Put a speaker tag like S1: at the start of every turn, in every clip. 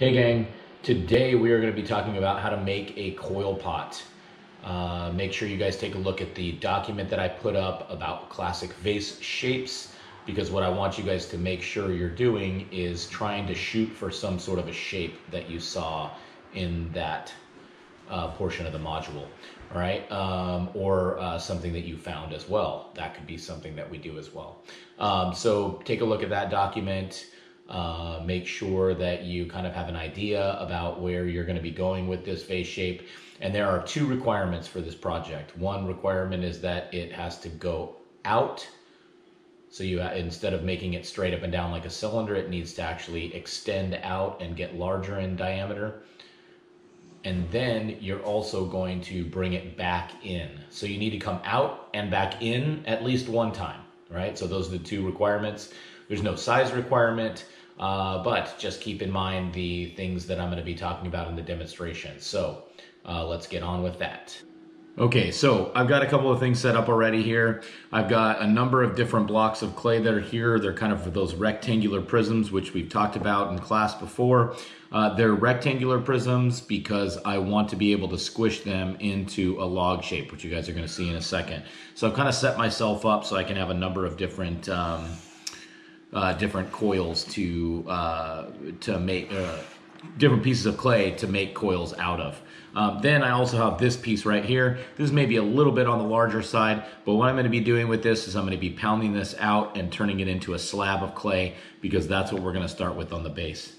S1: Hey gang, today we are going to be talking about how to make a coil pot. Make sure you guys take a look at the document that I put up about classic vase shapes, because what I want you guys to make sure you're doing is trying to shoot for some sort of a shape that you saw in that portion of the module, all right? Or something that you found as well. That could be something that we do as well. So take a look at that document. Make sure that you kind of have an idea about where you're going to be going with this vase shape. And there are two requirements for this project. One requirement is that it has to go out. So you, instead of making it straight up and down like a cylinder, it needs to actually extend out and get larger in diameter. And then you're also going to bring it back in. So you need to come out and back in at least one time, right? So those are the two requirements. There's no size requirement, but just keep in mind the things that I'm going to be talking about in the demonstration. So let's get on with that. Okay, so I've got a couple of things set up already here. I've got a number of different blocks of clay that are here. They're kind of those rectangular prisms, which we've talked about in class before. They're rectangular prisms because I want to be able to squish them into a log shape, which you guys are going to see in a second. So I've kind of set myself up so I can have a number of different different coils to make different pieces of clay to make coils out of. Then I also have this piece right here. This may be a little bit on the larger side, but what I'm going to be doing with this is I'm going to be pounding this out and turning it into a slab of clay, because that's what we're going to start with on the base.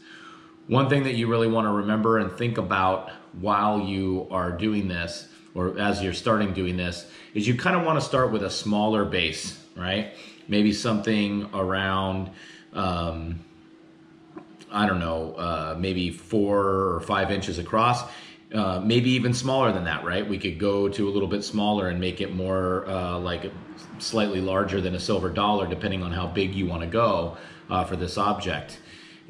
S1: One thing that you really want to remember and think about while you are doing this, or as you're starting doing this, is you kind of want to start with a smaller base, right? Maybe something around, I don't know, maybe 4 or 5 inches across, maybe even smaller than that, right? We could go to a little bit smaller and make it more like slightly larger than a silver dollar, depending on how big you want to go for this object.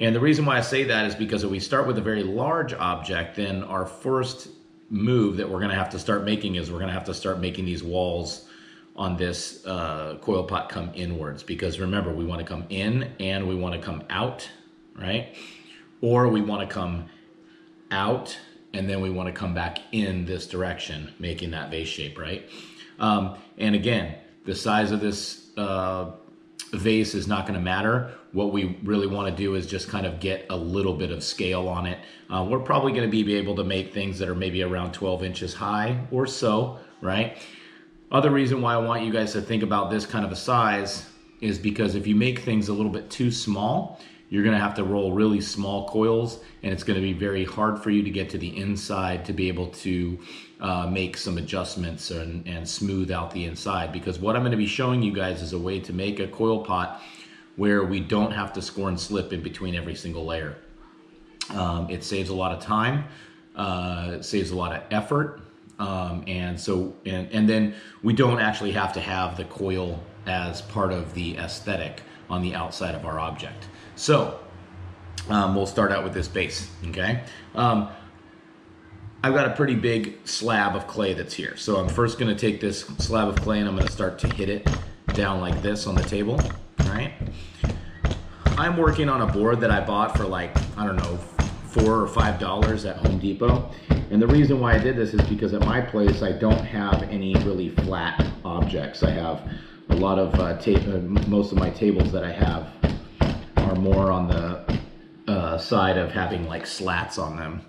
S1: And the reason why I say that is because if we start with a very large object, then our first move that we're going to have to start making is we're going to have to start making these walls on this coil pot come inwards, because remember, we want to come in and we want to come out, right? Or we want to come out and then we want to come back in this direction, making that vase shape, right? And again, the size of this vase is not going to matter. What we really want to do is just kind of get a little bit of scale on it. We're probably going to be able to make things that are maybe around 12 inches high or so, right? Other reason why I want you guys to think about this kind of a size is because if you make things a little bit too small, you're going to have to roll really small coils, and it's going to be very hard for you to get to the inside to be able to make some adjustments and smooth out the inside. Because what I'm going to be showing you guys is a way to make a coil pot where we don't have to score and slip in between every single layer. It saves a lot of time, it saves a lot of effort. And then we don't actually have to have the coil as part of the aesthetic on the outside of our object. So we'll start out with this base, okay? I've got a pretty big slab of clay that's here. So I'm first going to take this slab of clay and I'm going to start to hit it down like this on the table, all right? I'm working on a board that I bought for like, I don't know, $4 or $5 at Home Depot. And the reason why I did this is because at my place I don't have any really flat objects. I have a lot of most of my tables that I have are more on the side of having like slats on them.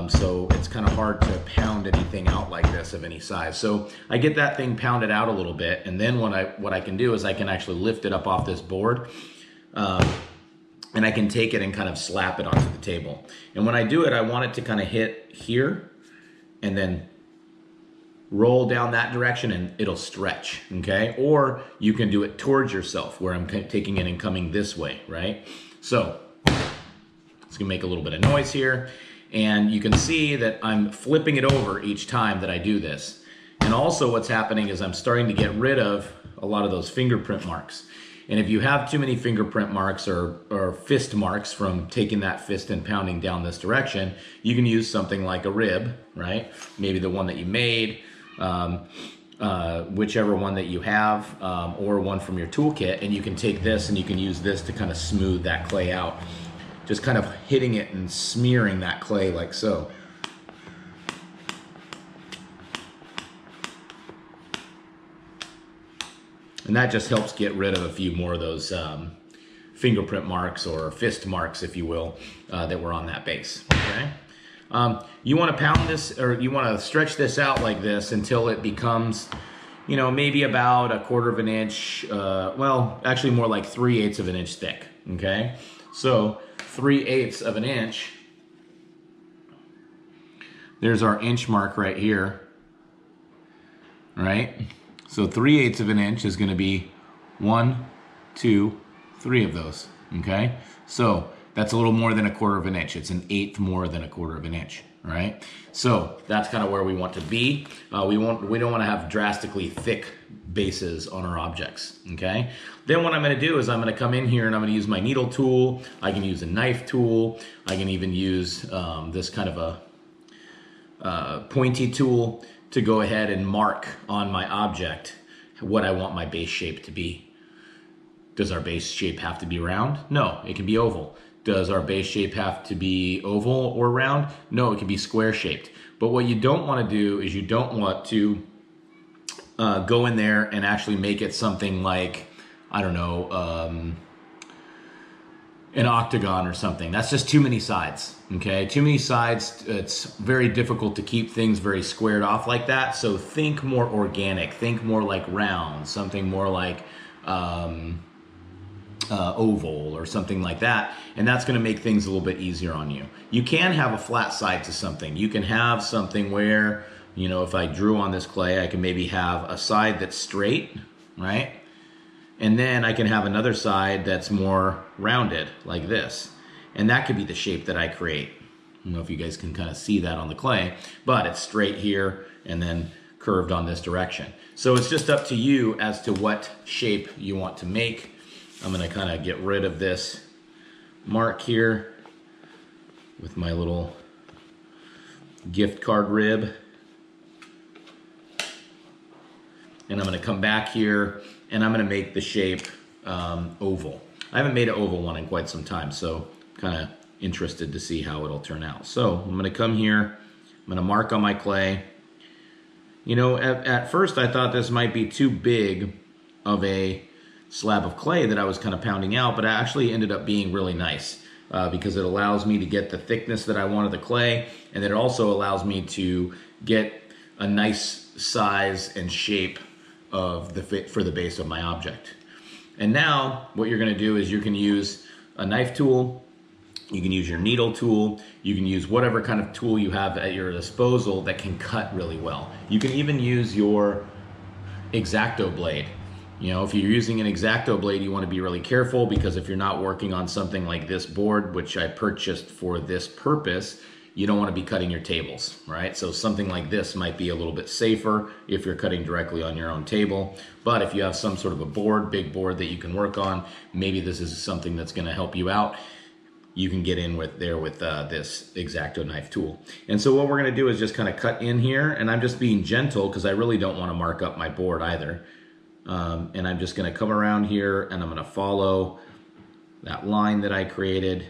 S1: So it's kind of hard to pound anything out like this of any size. So I get that thing pounded out a little bit, and then what I can do is I can actually lift it up off this board. And I can take it and kind of slap it onto the table. And when I do it, I want it to kind of hit here and then roll down that direction and it'll stretch, okay? Or you can do it towards yourself, where I'm taking it and coming this way, right? So it's gonna make a little bit of noise here. And you can see that I'm flipping it over each time that I do this. And also what's happening is I'm starting to get rid of a lot of those fingerprint marks. And if you have too many fingerprint marks or fist marks from taking that fist and pounding down this direction, you can use something like a rib, right? Maybe the one that you made, whichever one that you have, or one from your toolkit, and you can take this and you can use this to kind of smooth that clay out. just kind of hitting it and smearing that clay like so. And that just helps get rid of a few more of those fingerprint marks or fist marks, if you will, that were on that base, okay? You want to pound this, or you want to stretch this out like this until it becomes, you know, maybe about 1/4 of an inch, well, actually more like 3/8 of an inch thick, okay? So 3/8 of an inch, there's our inch mark right here, right? So 3/8 of an inch is going to be 1, 2, 3 of those, okay? So that's a little more than 1/4 of an inch. It's 1/8 more than 1/4 of an inch, right? So that's kind of where we want to be. We don't want to have drastically thick bases on our objects, okay? Then what I'm going to do is I'm going to come in here and I'm going to use my needle tool. I can use a knife tool. I can even use this kind of a pointy tool to go ahead and mark on my object what I want my base shape to be. Does our base shape have to be round? No, it can be oval. Does our base shape have to be oval or round? No, it can be square shaped. But what you don't want to do is you don't want to go in there and actually make it something like, I don't know, an octagon or something. That's just too many sides, okay? Too many sides, it's very difficult to keep things very squared off like that. So think more organic, think more like round, something more like oval or something like that. And that's gonna make things a little bit easier on you. You can have a flat side to something. You can have something where, you know, if I drew on this clay, I can maybe have a side that's straight, right? And then I can have another side that's more rounded like this. And that could be the shape that I create. I don't know if you guys can kind of see that on the clay, but it's straight here and then curved on this direction. So it's just up to you as to what shape you want to make. I'm gonna kind of get rid of this mark here with my little gift card rib. And I'm gonna come back here and I'm gonna make the shape oval. I haven't made an oval one in quite some time, so kind of interested to see how it'll turn out. So I'm gonna come here, I'm gonna mark on my clay. You know, at first I thought this might be too big of a slab of clay that I was kind of pounding out, but it actually ended up being really nice because it allows me to get the thickness that I want of the clay, and it also allows me to get a nice size and shape of the fit for the base of my object. And now what you're going to do is you can use a knife tool, you can use your needle tool, you can use whatever kind of tool you have at your disposal that can cut really well. You can even use your X-Acto blade. You know, if you're using an X-Acto blade, you want to be really careful, because if you're not working on something like this board, which I purchased for this purpose, you don't want to be cutting your tables, right? So something like this might be a little bit safer if you're cutting directly on your own table. But if you have some sort of a board, big board that you can work on, maybe this is something that's going to help you out. You can get in with this X-Acto knife tool. And so what we're going to do is just kind of cut in here, and I'm just being gentle because I really don't want to mark up my board either. And I'm just going to come around here and I'm going to follow that line that I created,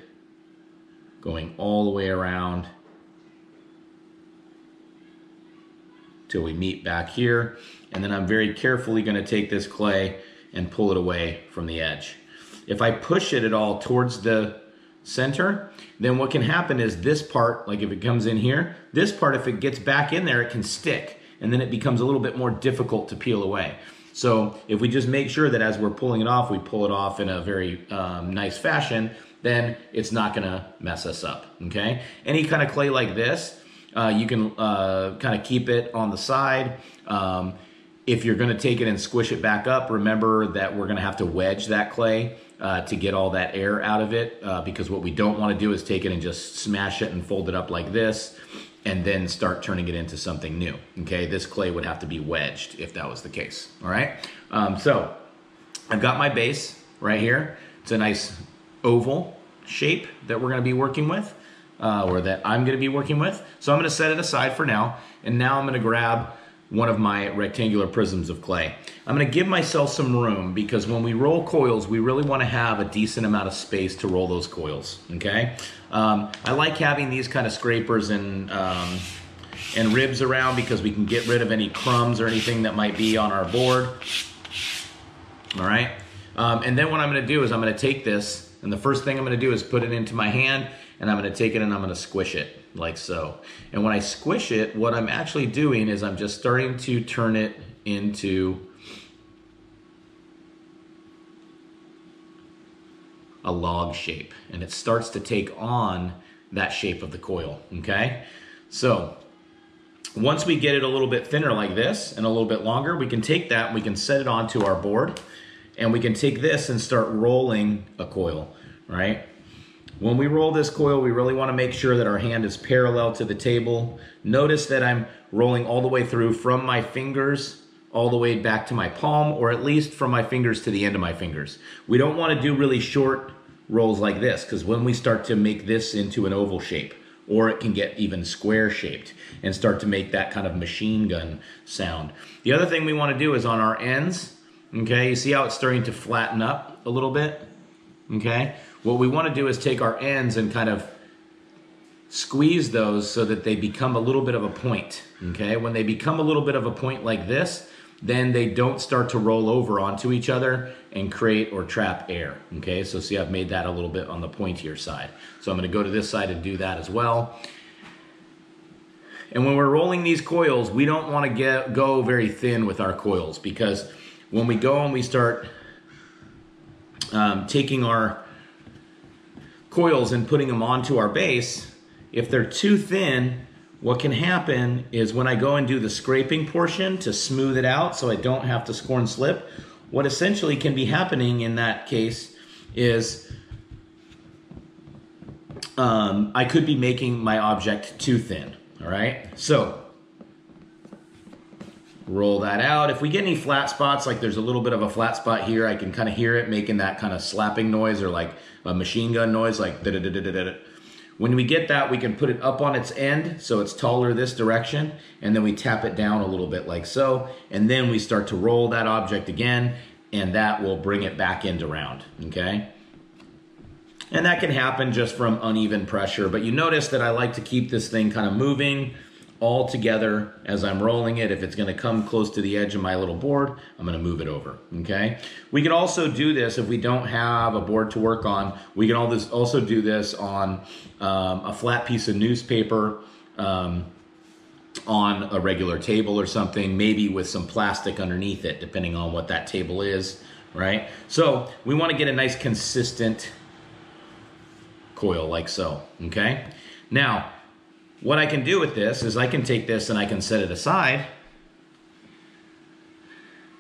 S1: going all the way around till we meet back here. And then I'm very carefully going to take this clay and pull it away from the edge. If I push it at all towards the center, then what can happen is this part, like if it comes in here, this part, if it gets back in there, it can stick, and then it becomes a little bit more difficult to peel away. So if we just make sure that as we're pulling it off, we pull it off in a very nice fashion, then it's not gonna mess us up, okay? Any kind of clay like this, you can kind of keep it on the side. If you're gonna take it and squish it back up, remember that we're gonna have to wedge that clay to get all that air out of it, because what we don't wanna do is take it and just smash it and fold it up like this and then start turning it into something new, okay? This clay would have to be wedged if that was the case, all right? So I've got my base right here. It's a nice oval shape that we're gonna be working with, or that I'm gonna be working with. So I'm gonna set it aside for now, and now I'm gonna grab one of my rectangular prisms of clay. I'm going to give myself some room because when we roll coils, we really want to have a decent amount of space to roll those coils, okay? I like having these kind of scrapers and ribs around because we can get rid of any crumbs or anything that might be on our board, all right? And then what I'm going to do is I'm going to take this, and the first thing I'm going to do is put it into my hand, and I'm going to take it and I'm going to squish it like so. And when I squish it, what I'm actually doing is I'm just starting to turn it into a log shape, and it starts to take on that shape of the coil, okay? So once we get it a little bit thinner like this and a little bit longer, we can take that and we can set it onto our board, and we can take this and start rolling a coil, right? When we roll this coil, we really want to make sure that our hand is parallel to the table. Notice that I'm rolling all the way through from my fingers all the way back to my palm, or at least from my fingers to the end of my fingers. We don't want to do really short rolls like this, because when we start to make this into an oval shape, or it can get even square shaped and start to make that kind of machine gun sound. The other thing we want to do is on our ends, okay, you see how it's starting to flatten up a little bit, okay? What we want to do is take our ends and kind of squeeze those so that they become a little bit of a point, okay? When they become a little bit of a point like this, then they don't start to roll over onto each other and create or trap air, okay? So see, I've made that a little bit on the pointier side. So I'm going to go to this side and do that as well. And when we're rolling these coils, we don't want to go very thin with our coils, because when we go and we start taking our coils and putting them onto our base, if they're too thin, what can happen is when I go and do the scraping portion to smooth it out so I don't have to score and slip, what essentially can be happening in that case is I could be making my object too thin, all right? So roll that out. If we get any flat spots, like there's a little bit of a flat spot here, I can kind of hear it making that kind of slapping noise, or like a machine gun noise, like da-da-da-da-da-da. When we get that, we can put it up on its end so it's taller this direction, and then we tap it down a little bit like so, and then we start to roll that object again, and that will bring it back into round, okay? And that can happen just from uneven pressure, but you notice that I like to keep this thing kind of moving all together as I'm rolling it. If it's going to come close to the edge of my little board, I'm going to move it over, okay? We can also do this if we don't have a board to work on. We can also do this on a flat piece of newspaper, on a regular table or something, maybe with some plastic underneath it, depending on what that table is, right? So we want to get a nice consistent coil like so, okay? Now, what I can do with this is I can take this and I can set it aside,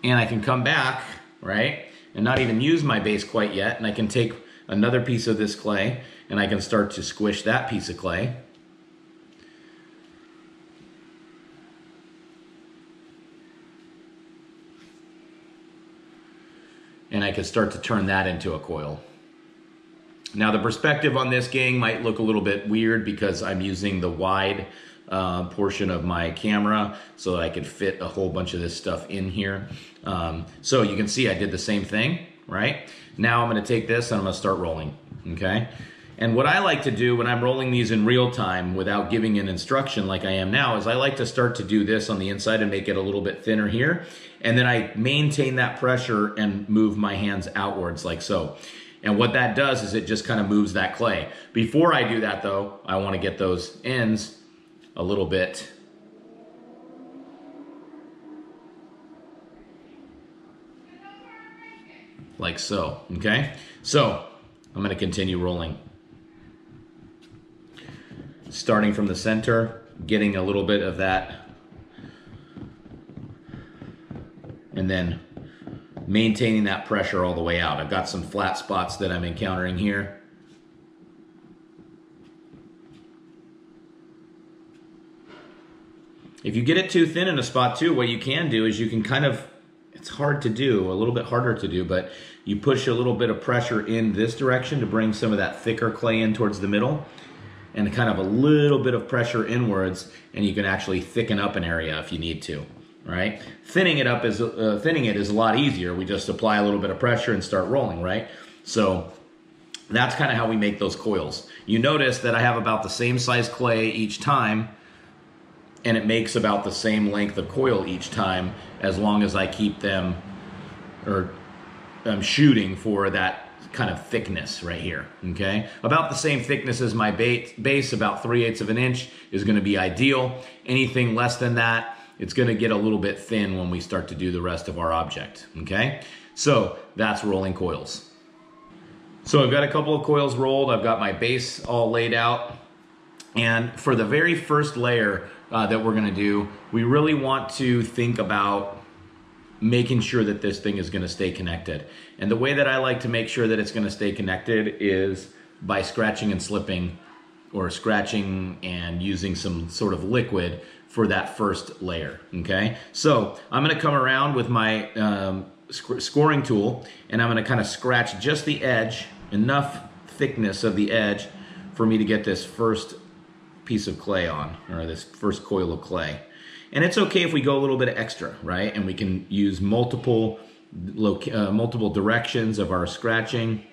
S1: and I can come back, right, and not even use my base quite yet, and I can take another piece of this clay and I can start to squish that piece of clay. And I can start to turn that into a coil. Now the perspective on this, gang, might look a little bit weird because I'm using the wide portion of my camera so that I could fit a whole bunch of this stuff in here. So you can see I did the same thing, right? Now I'm going to take this and I'm going to start rolling, okay? And what I like to do when I'm rolling these in real time without giving an instruction like I am now is I like to start to do this on the inside and make it a little bit thinner here. And then I maintain that pressure and move my hands outwards like so. And what that does is it just kind of moves that clay. Before I do that though, I want to get those ends a little bit like so, okay? So I'm going to continue rolling. Starting from the center, getting a little bit of that, and then maintaining that pressure all the way out. I've got some flat spots that I'm encountering here. If you get it too thin in a spot too, what you can do is you can kind of, it's hard to do, a little bit harder to do, but you push a little bit of pressure in this direction to bring some of that thicker clay in towards the middle, and kind of a little bit of pressure inwards, and you can actually thicken up an area if you need to, right? Thinning it is a lot easier. We just apply a little bit of pressure and start rolling, right? So that's kind of how we make those coils. You notice that I have about the same size clay each time, and it makes about the same length of coil each time, as long as I keep them, or I'm shooting for that kind of thickness right here, okay? About the same thickness as my base, about 3/8 of an inch is gonna be ideal. Anything less than that, it's gonna get a little bit thin when we start to do the rest of our object, okay? So that's rolling coils. So I've got a couple of coils rolled, I've got my base all laid out, and for the very first layer that we're gonna do, we really want to think about making sure that this thing is gonna stay connected. And the way that I like to make sure that it's gonna stay connected is by scratching and slipping, or scratching and using some sort of liquid for that first layer, okay? So I'm gonna come around with my scoring tool, and I'm gonna kind of scratch just the edge, enough thickness of the edge for me to get this first piece of clay on, or this first coil of clay. And it's okay if we go a little bit extra, right? And we can use multiple directions of our scratching.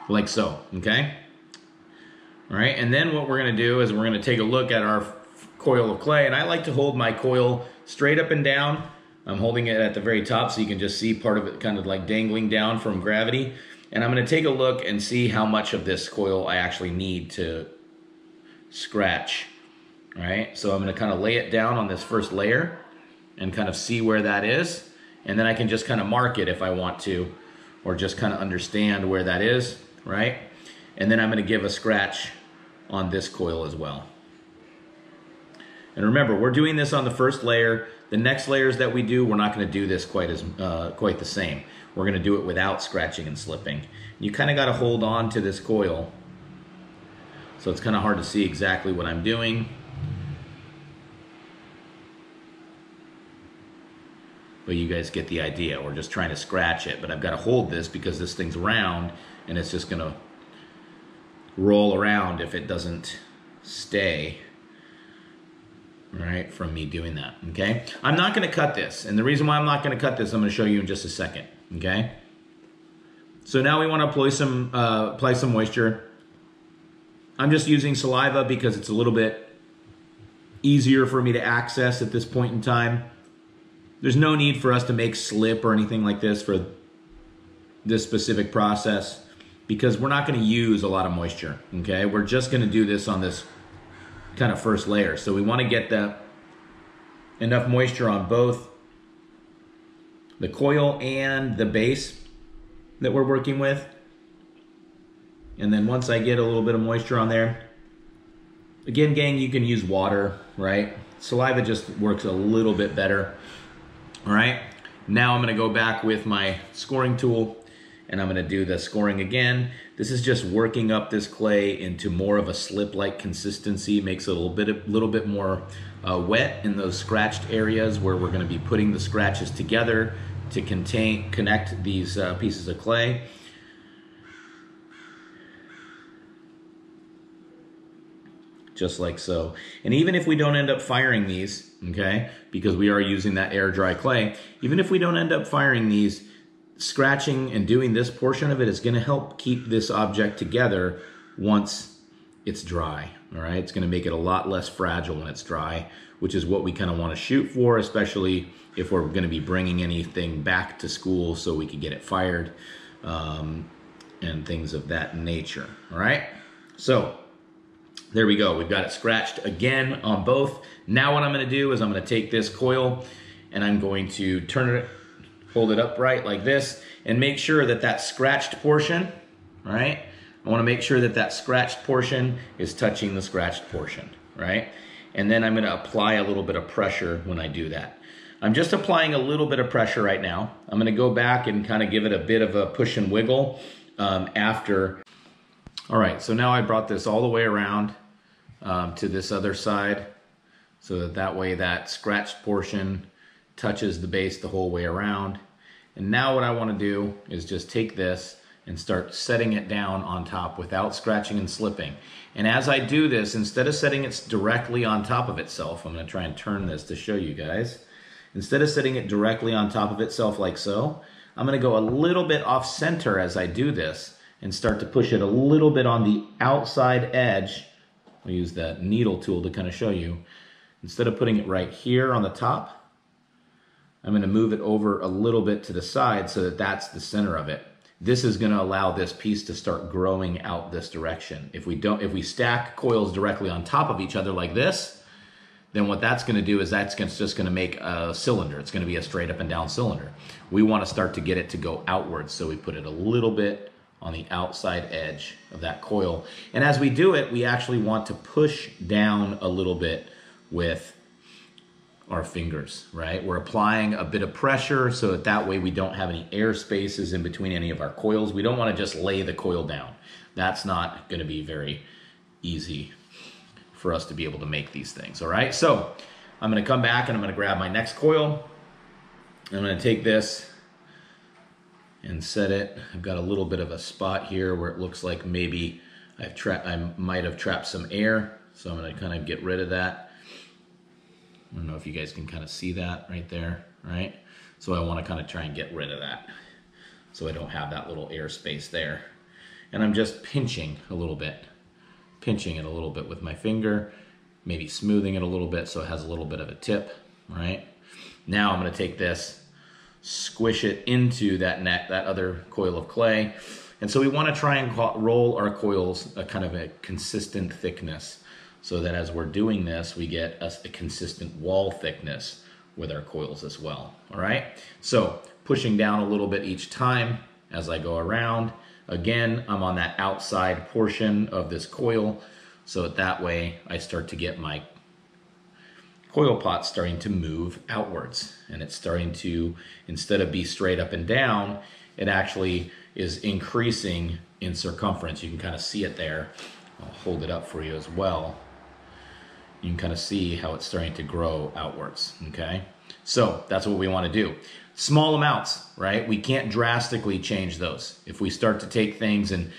S1: Like so, okay? All right, and then what we're gonna do is we're gonna take a look at our coil of clay, and I like to hold my coil straight up and down. I'm holding it at the very top so you can just see part of it kind of like dangling down from gravity. And I'm gonna take a look and see how much of this coil I actually need to scratch, all right? So I'm gonna kind of lay it down on this first layer and kind of see where that is. And then I can just kind of mark it if I want to, or just kind of understand where that is, right? And then I'm gonna give a scratch on this coil as well. And remember, we're doing this on the first layer. The next layers that we do, we're not gonna do this quite the same. We're gonna do it without scratching and slipping. You kind of gotta hold on to this coil, so it's kind of hard to see exactly what I'm doing. But you guys get the idea. We're just trying to scratch it, but I've gotta hold this because this thing's round, and it's just gonna roll around if it doesn't stay, right, from me doing that, okay? I'm not gonna cut this, and the reason why I'm not gonna cut this, I'm gonna show you in just a second, okay? So now we wanna apply some moisture. I'm just using saliva because it's a little bit easier for me to access at this point in time. There's no need for us to make slip or anything like this for this specific process, because we're not gonna use a lot of moisture, okay? We're just gonna do this on this kind of first layer. So we wanna get enough moisture on both the coil and the base that we're working with. And then once I get a little bit of moisture on there, again, gang, you can use water, right? Saliva just works a little bit better, all right? Now I'm gonna go back with my scoring tool, and I'm gonna do the scoring again. This is just working up this clay into more of a slip-like consistency, makes it a little bit more wet in those scratched areas where we're gonna be putting the scratches together to connect these pieces of clay. Just like so. And even if we don't end up firing these, okay, because we are using that air dry clay, even if we don't end up firing these, scratching and doing this portion of it is gonna help keep this object together once it's dry, all right? It's gonna make it a lot less fragile when it's dry, which is what we kind of wanna shoot for, especially if we're gonna be bringing anything back to school so we can get it fired and things of that nature, all right? So, there we go, we've got it scratched again on both. Now what I'm gonna do is I'm gonna take this coil and I'm going to turn it, hold it upright like this, and make sure that that scratched portion, right? I wanna make sure that that scratched portion is touching the scratched portion, right? And then I'm gonna apply a little bit of pressure when I do that. I'm just applying a little bit of pressure right now. I'm gonna go back and kind of give it a bit of a push and wiggle after. All right, so now I brought this all the way around to this other side. so that that way that scratched portion touches the base the whole way around. And now what I want to do is just take this and start setting it down on top without scratching and slipping. And as I do this, instead of setting it directly on top of itself, I'm going to try and turn this to show you guys. Instead of setting it directly on top of itself like so, I'm going to go a little bit off center as I do this and start to push it a little bit on the outside edge. I'll use that needle tool to kind of show you. Instead of putting it right here on the top, I'm going to move it over a little bit to the side so that that's the center of it. This is going to allow this piece to start growing out this direction. If we stack coils directly on top of each other like this, then what that's going to do is that's just going to make a cylinder. It's going to be a straight up and down cylinder. We want to start to get it to go outwards, so we put it a little bit on the outside edge of that coil. And as we do it, we actually want to push down a little bit with our fingers, right? We're applying a bit of pressure so that way we don't have any air spaces in between any of our coils. We don't want to just lay the coil down. That's not going to be very easy for us to be able to make these things, all right? So I'm going to come back and I'm going to grab my next coil. I'm going to take this and set it. I've got a little bit of a spot here where it looks like maybe I might have trapped some air, so I'm going to kind of get rid of that. I don't know if you guys can kind of see that right there, right? So I want to kind of try and get rid of that so I don't have that little air space there. And I'm just pinching it a little bit with my finger, maybe smoothing it a little bit so it has a little bit of a tip, right? Now I'm going to take this, squish it into that other coil of clay. And so we want to try and roll our coils a kind of a consistent thickness, so that as we're doing this, we get a consistent wall thickness with our coils as well, all right? So pushing down a little bit each time as I go around. Again, I'm on that outside portion of this coil, so that way I start to get my coil pot starting to move outwards. And it's starting to, instead of be straight up and down, it actually is increasing in circumference. You can kind of see it there. I'll hold it up for you as well. You can kind of see how it's starting to grow outwards, okay? So that's what we want to do. Small amounts, right? We can't drastically change those. If we start to take things and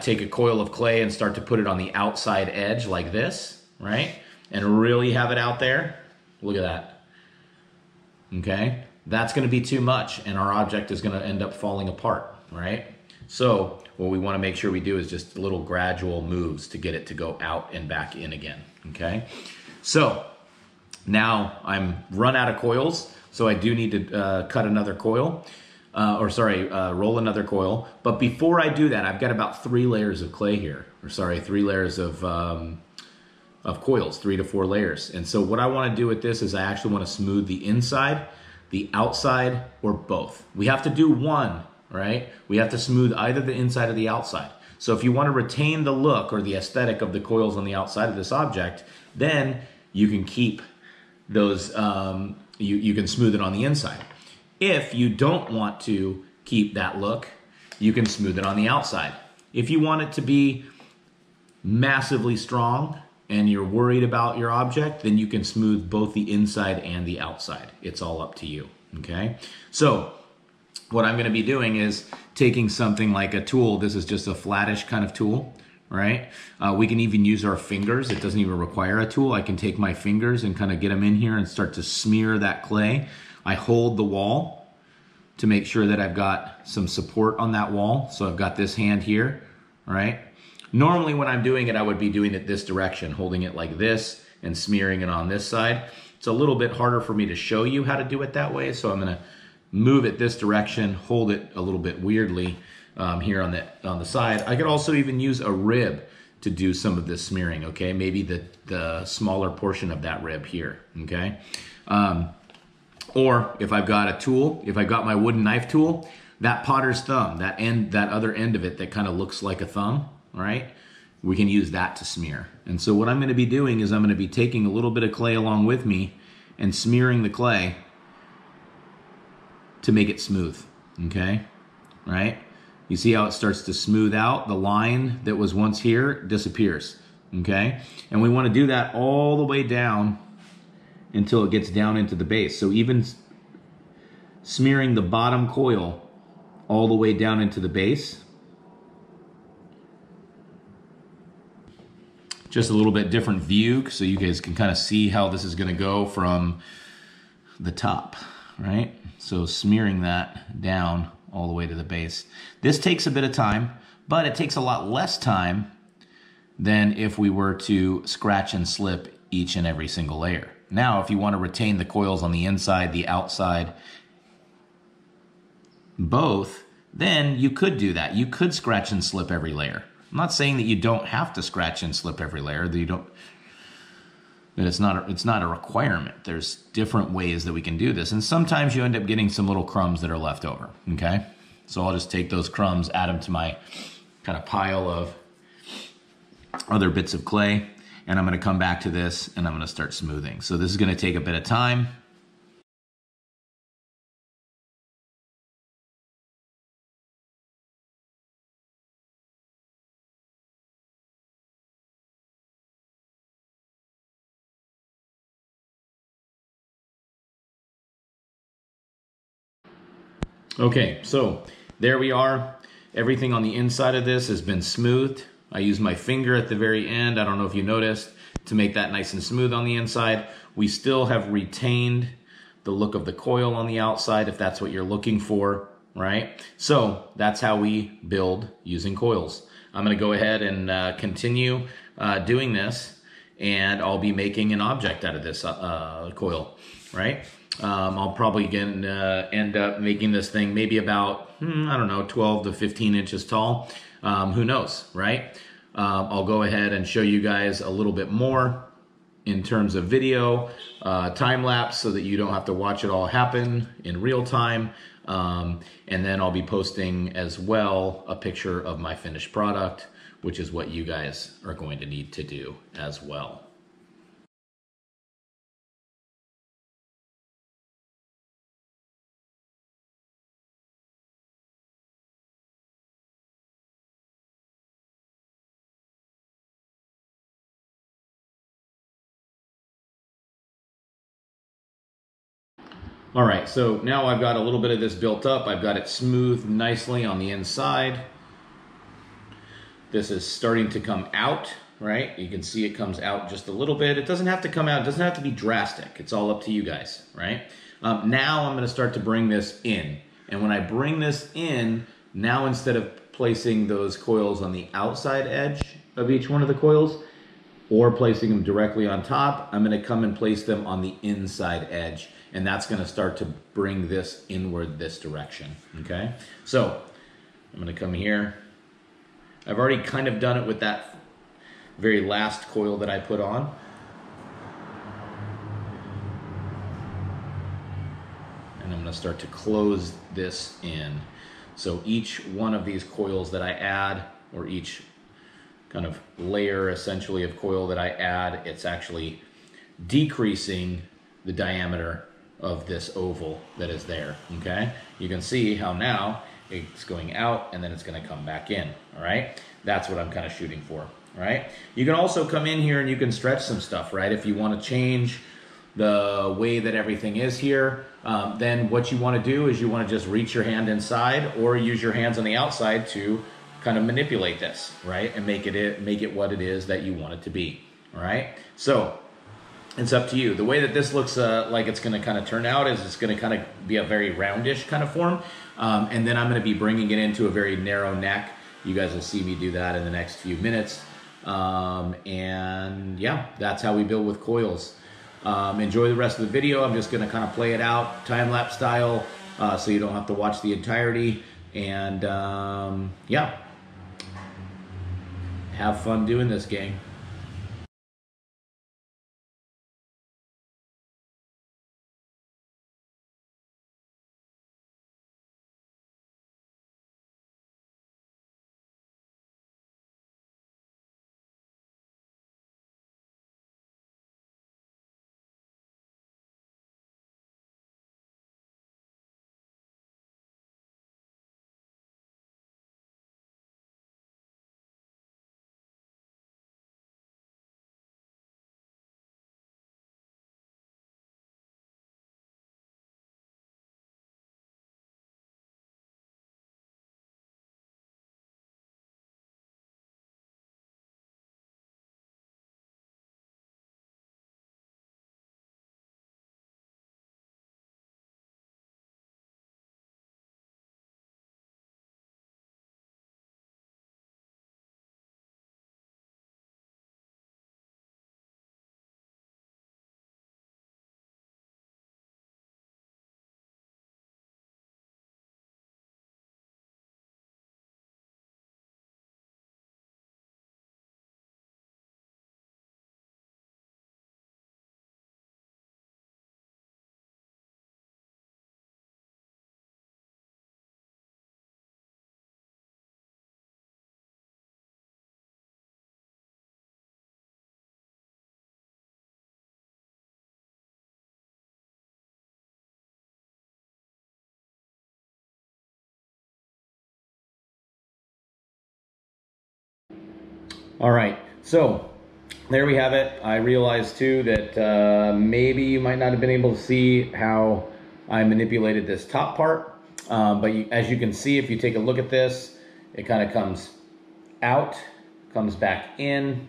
S1: take a coil of clay and start to put it on the outside edge like this, right? And really have it out there, look at that, okay? That's going to be too much and our object is going to end up falling apart, right? So what we want to make sure we do is just little gradual moves to get it to go out and back in again, okay? So now I'm run out of coils, so I do need to cut another coil, roll another coil. But before I do that, I've got about 3 layers of clay here, 3 layers of coils, 3 to 4 layers. And so what I want to do with this is I actually want to smooth the inside, the outside, or both. We have to do one, right? We have to smooth either the inside or the outside. So if you want to retain the look or the aesthetic of the coils on the outside of this object, then you can keep those, you can smooth it on the inside. If you don't want to keep that look, you can smooth it on the outside. If you want it to be massively strong and you're worried about your object, then you can smooth both the inside and the outside. It's all up to you, okay? So what I'm going to be doing is taking something like a tool. This is just a flattish kind of tool, right? We can even use our fingers. It doesn't even require a tool. I can take my fingers and kind of get them in here and start to smear that clay. I hold the wall to make sure that I've got some support on that wall. So I've got this hand here, all right? Normally when I'm doing it, I would be doing it this direction, holding it like this and smearing it on this side. It's a little bit harder for me to show you how to do it that way, so I'm going to move it this direction, hold it a little bit weirdly here on the side. I could also even use a rib to do some of this smearing, okay? Maybe the smaller portion of that rib here, okay? Or if I've got a tool, if I've got my wooden knife tool, that potter's thumb, that other end of it that kind of looks like a thumb, all right? We can use that to smear. And so what I'm going to be doing is I'm going to be taking a little bit of clay along with me and smearing the clay to make it smooth, okay? Right? You see how it starts to smooth out? The line that was once here disappears, okay? And we want to do that all the way down until it gets down into the base. So even smearing the bottom coil all the way down into the base. Just a little bit different view so you guys can kind of see how this is going to go from the top, right? So smearing that down all the way to the base. This takes a bit of time, but it takes a lot less time than if we were to scratch and slip each and every single layer. Now, if you want to retain the coils on the inside, the outside, both, then you could do that. You could scratch and slip every layer. I'm not saying that you don't have to scratch and slip every layer, that you don't, that it's not a requirement. There's different ways that we can do this. And sometimes you end up getting some little crumbs that are left over, okay? So I'll just take those crumbs, add them to my kind of pile of other bits of clay, and I'm gonna come back to this and I'm gonna start smoothing. So this is gonna take a bit of time. Okay, so there we are. Everything on the inside of this has been smoothed. I used my finger at the very end, I don't know if you noticed, to make that nice and smooth on the inside. We still have retained the look of the coil on the outside if that's what you're looking for, right? So that's how we build using coils. I'm gonna go ahead and continue doing this, and I'll be making an object out of this coil, right? I'll probably again end up making this thing maybe about, I don't know, 12 to 15 inches tall. Who knows, right? I'll go ahead and show you guys a little bit more in terms of video, time lapse, so that you don't have to watch it all happen in real time. And then I'll be posting as well a picture of my finished product, which is what you guys are going to need to do as well. All right, so now I've got a little bit of this built up. I've got it smoothed nicely on the inside. This is starting to come out, right? You can see it comes out just a little bit. It doesn't have to come out. It doesn't have to be drastic. It's all up to you guys, right? Now I'm going to start to bring this in. And when I bring this in, now instead of placing those coils on the outside edge of each one of the coils, or placing them directly on top, I'm gonna come and place them on the inside edge, and that's gonna start to bring this inward this direction, okay? So, I'm gonna come here. I've already kind of done it with that very last coil that I put on. And I'm gonna start to close this in. So each one of these coils that I add, or each kind of layer essentially of coil that I add, it's actually decreasing the diameter of this oval that is there, okay? You can see how now it's going out and then it's gonna come back in, all right? That's what I'm kind of shooting for, all right? You can also come in here and you can stretch some stuff, right? If you wanna change the way that everything is here, then what you wanna do is you wanna just reach your hand inside or use your hands on the outside to kind of manipulate this, right? And make it what it is that you want it to be, all right? So it's up to you. The way that this looks like it's gonna kind of turn out is it's gonna kind of be a very roundish kind of form. And then I'm gonna be bringing it into a very narrow neck. You guys will see me do that in the next few minutes. And yeah, that's how we build with coils. Enjoy the rest of the video. I'm just gonna kind of play it out time-lapse style so you don't have to watch the entirety. And yeah, have fun doing this, gang. All right, so there we have it. I realized too that maybe you might not have been able to see how I manipulated this top part, but as you can see, if you take a look at this, it kind of comes out, comes back in,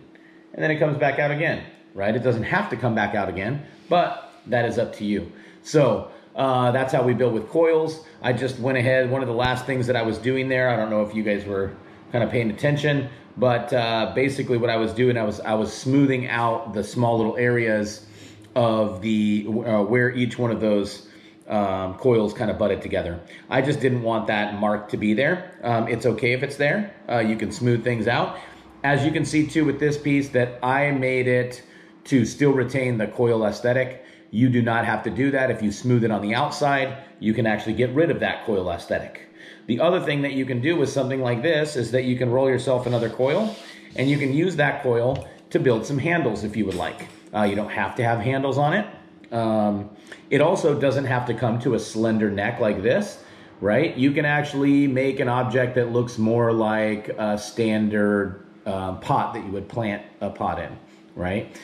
S1: and then it comes back out again, right? It doesn't have to come back out again, but that is up to you. So that's how we build with coils. I just went ahead, one of the last things that I was doing there, I don't know if you guys were kind of paying attention, but basically what I was doing, I was smoothing out the small little areas of the where each one of those coils kind of butted together. I just didn't want that mark to be there. It's okay if it's there. You can smooth things out. As you can see too with this piece, that I made it to still retain the coil aesthetic. You do not have to do that. If you smooth it on the outside, you can actually get rid of that coil aesthetic. The other thing that you can do with something like this is that you can roll yourself another coil, and you can use that coil to build some handles if you would like. You don't have to have handles on it. It also doesn't have to come to a slender neck like this, right? You can actually make an object that looks more like a standard pot that you would plant a pot in, right?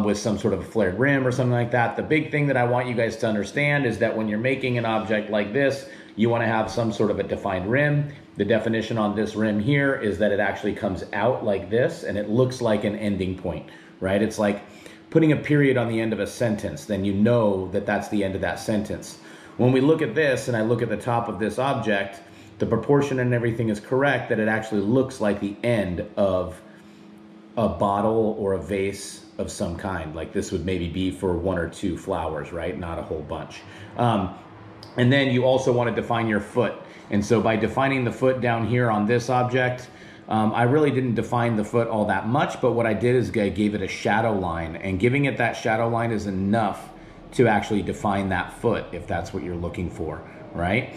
S1: With some sort of a flared rim or something like that. The big thing that I want you guys to understand is that when you're making an object like this, you want to have some sort of a defined rim. The definition on this rim here is that it actually comes out like this, and it looks like an ending point, right? It's like putting a period on the end of a sentence, then you know that that's the end of that sentence. When we look at this, and I look at the top of this object, the proportion and everything is correct, that it actually looks like the end of a bottle or a vase of some kind. Like this would maybe be for 1 or 2 flowers, right? Not a whole bunch. And then you also want to define your foot. And so by defining the foot down here on this object, I really didn't define the foot all that much, but what I did is I gave it a shadow line, and giving it that shadow line is enough to actually define that foot if that's what you're looking for, right?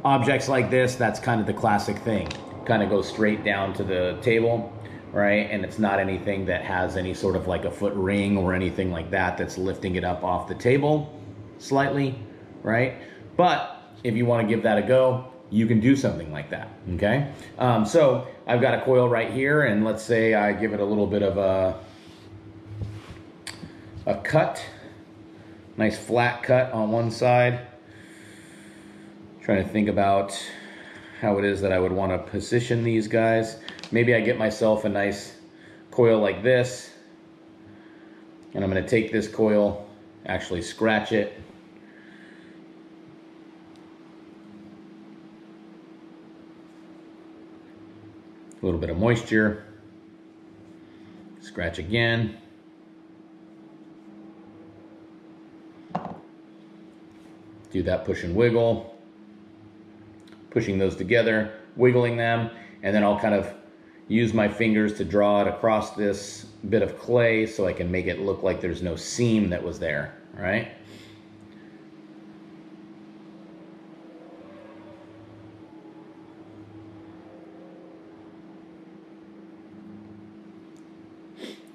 S1: Objects like this, that's kind of the classic thing. Kind of goes straight down to the table, right? And it's not anything that has any sort of like a foot ring or anything like that that's lifting it up off the table slightly, right? But if you want to give that a go, you can do something like that, okay? So I've got a coil right here, and let's say I give it a little bit of a cut, nice flat cut on one side. Trying to think about how it is that I would want to position these guys. Maybe I get myself a nice coil like this, and I'm going to take this coil, actually scratch it, a little bit of moisture, scratch again, do that push and wiggle, pushing those together, wiggling them, and then I'll kind of use my fingers to draw it across this bit of clay so I can make it look like there's no seam that was there, right?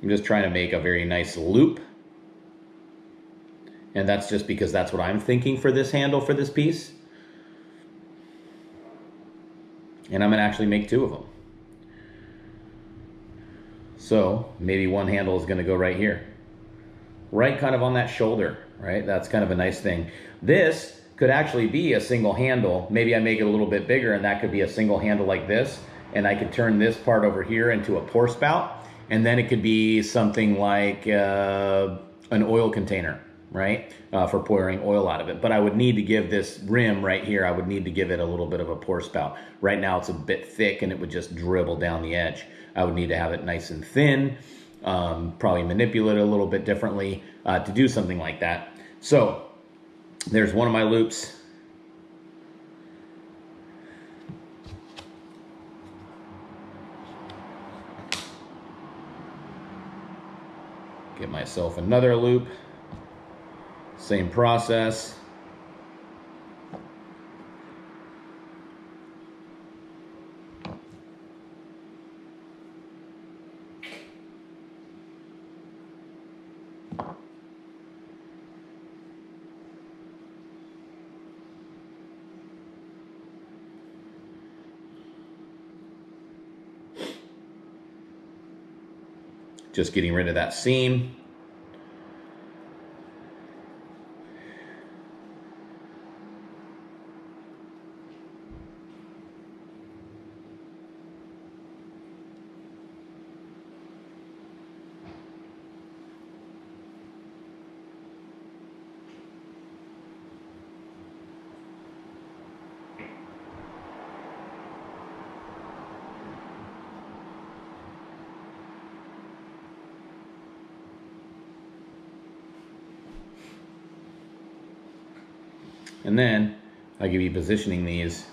S1: I'm just trying to make a very nice loop. And that's just because that's what I'm thinking for this handle for this piece. And I'm going to actually make 2 of them. So maybe one handle is going to go right here. Right kind of on that shoulder, right? That's kind of a nice thing. This could actually be a single handle. Maybe I make it a little bit bigger, and that could be a single handle like this. And I could turn this part over here into a pour spout. And then it could be something like an oil container, right? For pouring oil out of it. But I would need to give this rim right here, I would need to give it a little bit of a pour spout. Right now it's a bit thick and it would just dribble down the edge. I would need to have it nice and thin, probably manipulate it a little bit differently to do something like that. So there's one of my loops. Get myself another loop, same process. just getting rid of that seam. And then I'll give you positioning these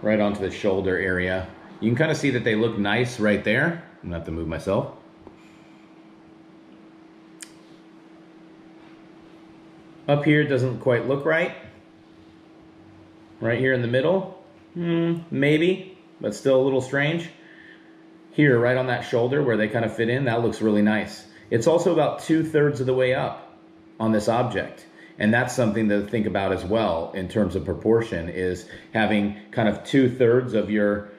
S1: right onto the shoulder area. You can kind of see that they look nice right there. I'm gonna have to move myself. Up here it doesn't quite look right. Right here in the middle, maybe, but still a little strange. Here, right on that shoulder where they kind of fit in, that looks really nice. It's also about 2/3 of the way up on this object. And that's something to think about as well in terms of proportion, is having kind of 2/3 of your,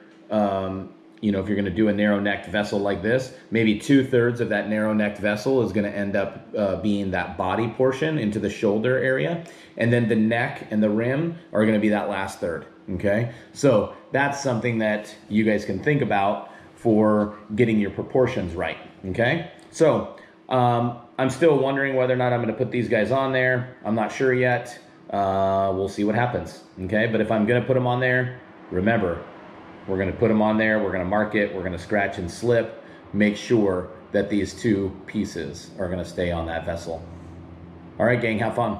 S1: you know, if you're gonna do a narrow-necked vessel like this, maybe 2/3 of that narrow-necked vessel is gonna end up being that body portion into the shoulder area. And then the neck and the rim are gonna be that last third, okay? So that's something that you guys can think about for getting your proportions right, okay? So, I'm still wondering whether or not I'm going to put these guys on there. I'm not sure yet. We'll see what happens, okay? But if I'm going to put them on there, remember, we're going to put them on there. We're going to mark it. We're going to scratch and slip. Make sure that these two pieces are going to stay on that vessel. All right, gang, have fun.